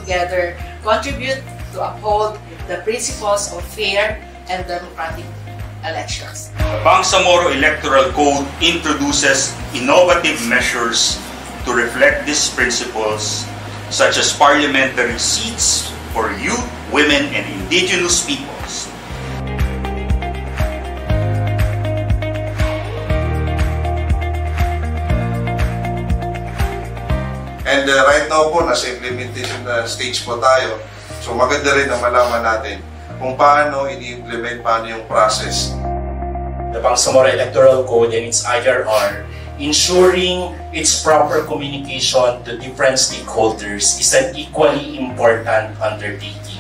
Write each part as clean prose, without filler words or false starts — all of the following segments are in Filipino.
together contribute to uphold the principles of fair and democratic elections. The Bangsamoro Electoral Code introduces innovative measures to reflect these principles, such as parliamentary seats for youth, women, and indigenous peoples. And right now po, nasa implementation stage po tayo. So maganda rin na malaman natin kung paano ini-implement, paano yung process. The Bangsamoro Electoral Code and its IRR, ensuring its proper communication to different stakeholders is an equally important undertaking.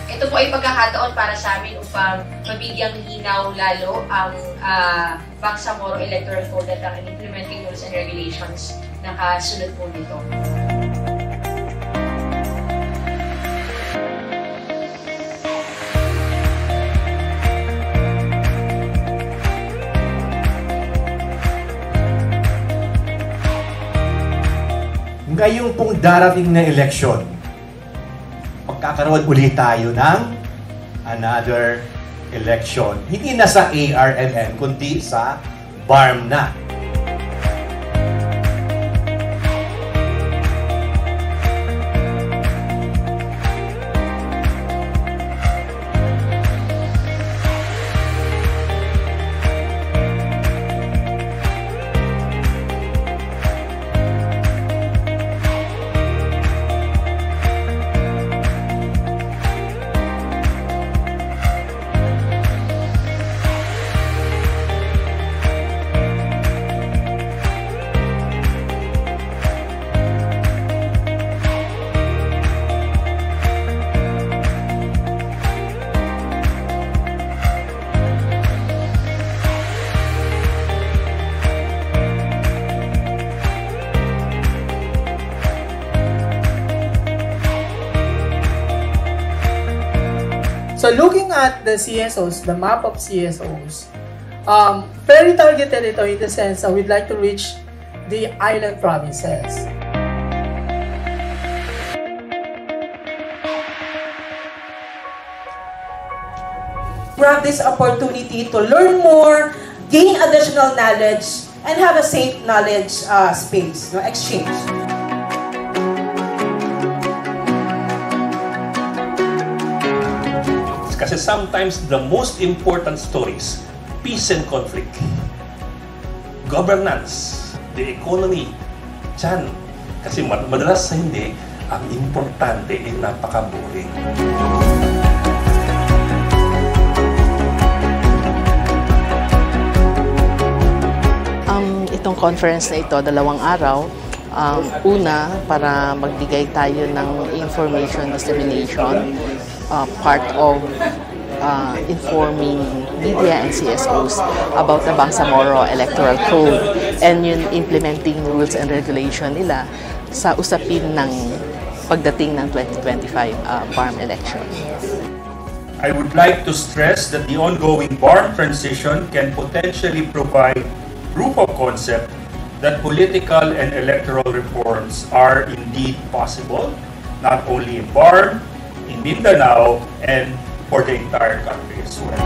Ito po ay pagkakataon para sa amin upang mabigyang linaw lalo ang Bangsamoro Electoral Code at ang implementing rules and regulations na kasunod po nito. Ngayong pong darating na eleksyon, magkakaroon ulit tayo ng another election. Hindi na sa ARMM, kundi sa BARM na. So looking at the CSOs, the map of CSOs, very targeted ito in the sense that we'd like to reach the island provinces. Grab this opportunity to learn more, gain additional knowledge, and have a safe knowledge space, exchange. Kasi sometimes the most important stories, peace and conflict, governance, the economy, dyan. Kasi madalas sa hindi, ang importante ay napaka-boring. Itong conference na ito, 2 araw. Una, para magbigay tayo ng information dissemination, part of informing media and CSOs about the Bangsamoro Electoral Code and yung implementing rules and regulation nila sa usapin ng pagdating ng 2025 BARM election. I would like to stress that the ongoing BARM transition can potentially provide proof of concept that political and electoral reforms are indeed possible, not only in BARM, in Mindanao, and for the entire country as well.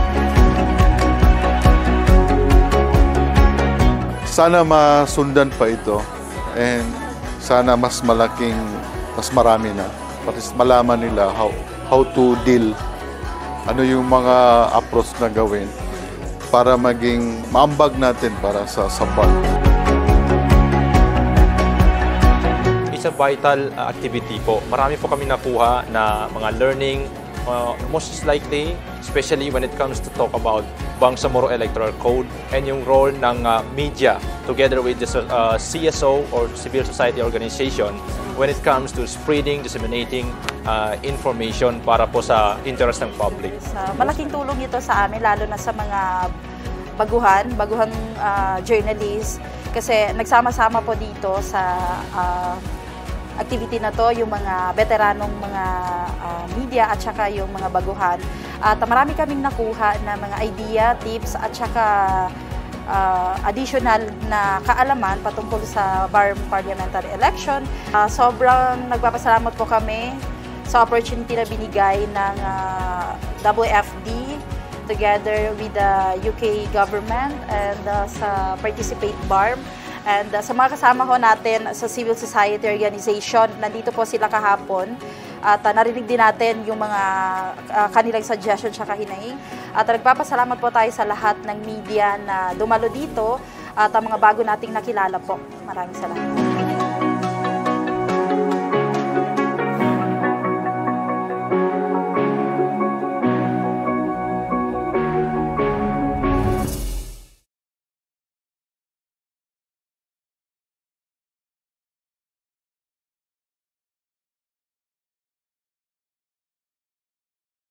Sana masundan pa ito and sana mas marami na. Para malaman nila how to deal, ano yung mga approach na gawin para maging maambag natin para sa BARM. It's a vital activity po. Marami po kami nakuha na mga learning, most likely, especially when it comes to talk about Bangsamoro Electoral Code and yung role ng media together with the CSO or civil society organization when it comes to spreading, disseminating information para po sa interest ng public. Malaking tulong ito sa amin, lalo na sa mga baguhan journalists, kasi nagsama-sama po dito sa activity na to yung mga veteranong mga media at saka yung mga baguhan. At marami kaming nakuha na mga idea, tips at saka additional na kaalaman patungkol sa BARM parliamentary election. Sobrang nagpapasalamat po kami sa opportunity na binigay ng WFD together with the UK government and sa Participate BARM. And sa mga kasama ho natin sa civil society organization, nandito po sila kahapon. At narinig din natin yung mga kanilang suggestion at hinaing. At nagpapasalamat po tayo sa lahat ng media na dumalo dito at ang mga bago nating nakilala po. Maraming salamat.